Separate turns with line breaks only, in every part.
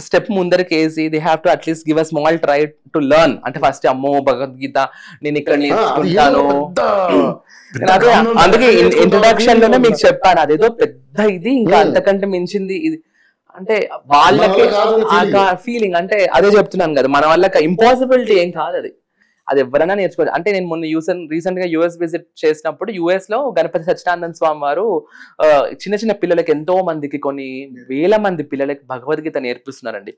Step ముందరకేసి they have to at least give a small try to learn. అంటే first అమ్మో భగవద్గీత నేను ఇక్కడ నేర్చుకుంటాను. అందుకే ఇంట్రడక్షన్ లోనే మీకు చెప్పాను అదేదో పెద్ద ఇది, ఇంకా అంతకంటే మించింది ఇది అంటే వాళ్ళకి ఫీలింగ్. అంటే అదే చెప్తున్నాను కదా, మన వల్ల ఇంపాసిబిలిటీ ఏం కాదు అది, అది ఎవరైనా నేర్చుకోవచ్చు. అంటే నేను మొన్న రీసెంట్ గా యూఎస్ విజిట్ చేసినప్పుడు యుఎస్ లో గణపతి సత్యనారాయణ స్వామి వారు చిన్న చిన్న పిల్లలకి, ఎంతో మందికి, కొన్ని వేల మంది పిల్లలకి భగవద్గీత నేర్పిస్తున్నారండి.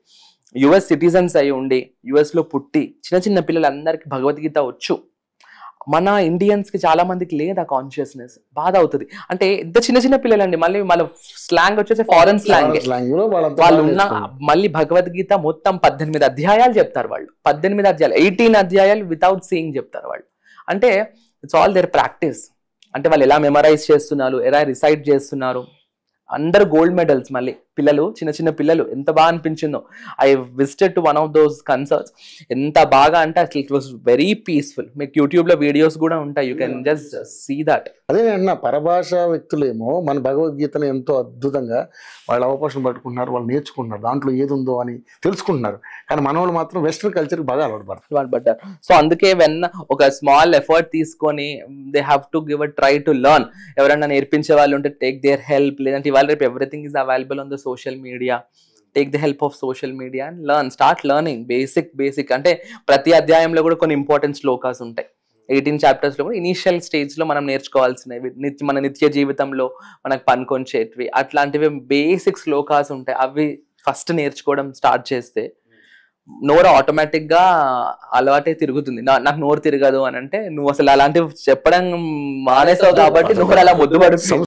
యుఎస్ సిటిజన్స్ అయి ఉండి యుఎస్ లో పుట్టి చిన్న చిన్న పిల్లలందరికీ భగవద్గీత వచ్చు. మన ఇండియన్స్ కి చాలా మందికి లేదు ఆ కాన్షియస్నెస్. బాధ అవుతుంది. అంటే ఎంత చిన్న చిన్న పిల్లలండి, మళ్ళీ వాళ్ళ స్లాంగ్ వచ్చేసి ఫారెన్ స్లాంగ్. వాళ్ళు ఉన్న మళ్ళీ భగవద్గీత మొత్తం 18 అధ్యాయాలు చెప్తారు వాళ్ళు. 18 అధ్యాయాలు, 18 అధ్యాయాలు వితౌట్ సీయింగ్ చెప్తారు వాళ్ళు. అంటే ఇట్స్ ఆల్ దేర్ ప్రాక్టీస్. అంటే వాళ్ళు ఎలా మెమరైజ్ చేస్తున్నారు, ఎలా రిసైట్ చేస్తున్నారు. అందరు గోల్డ్ మెడల్స్. మళ్ళీ పిల్లలు, చిన్న చిన్న పిల్లలు, ఎంత బాగా అనిపించిందో. I visited to one of those concerts. ఎంత బాగా అంటే అసలు ఇట్ వాస్ వెరీ పీస్ఫుల్. మీకు యూట్యూబ్ లో వీడియోస్ కూడా ఉంటాయి, you can just see that.
అదే అన్న, పరభాష వ్యక్తులేమో మన భగవద్గీతను ఎంతో అద్భుతంగా వాళ్ళ అవకాశం పట్టుకుంటున్నారు, వాళ్ళు నేర్చుకుంటున్నారు, దాంట్లో ఏది ఉందో అని తెలుసుకుంటున్నారు. కానీ మన వాళ్ళు మాత్రం వెస్ట్రన్ కల్చర్ బాగా అలవాటు
పడ్డారు. సో అందుకే ఒక స్మాల్ ఎఫర్ట్ తీసుకొని they have to give a try to learn. ఎవరైనా నేర్పించే వాళ్ళు ఉంటే టేక్ దేర్ హెల్ప్. లేదంటే ఇవాళ రేపు everything is available on the social media. Take the help of social media and learn, start learning basic. అంటే ప్రతి అధ్యాయంలో కూడా కొన్ని ఇంపార్టెంట్ శ్లోకాస్ ఉంటాయి. 18 చాప్టర్స్ లో కూడా ఇనీషియల్ స్టేజ్ లో మనం నేర్చుకోవాల్సినవి, మన నిత్య జీవితంలో మనకు పనికొంచేటివి, అట్లాంటివి బేసిక్ శ్లోకాస్ ఉంటాయి. అవి ఫస్ట్ నేర్చుకోవడం స్టార్ట్ చేస్తే నోరు ఆటోమేటిక్ గా అలవాటే తిరుగుతుంది. నాకు నోరు తిరగదు అని అంటే నువ్వు అసలు అలాంటివి చెప్పడం మానేసావు కాబట్టి నోరు అలా ముద్దుపడుతుంది.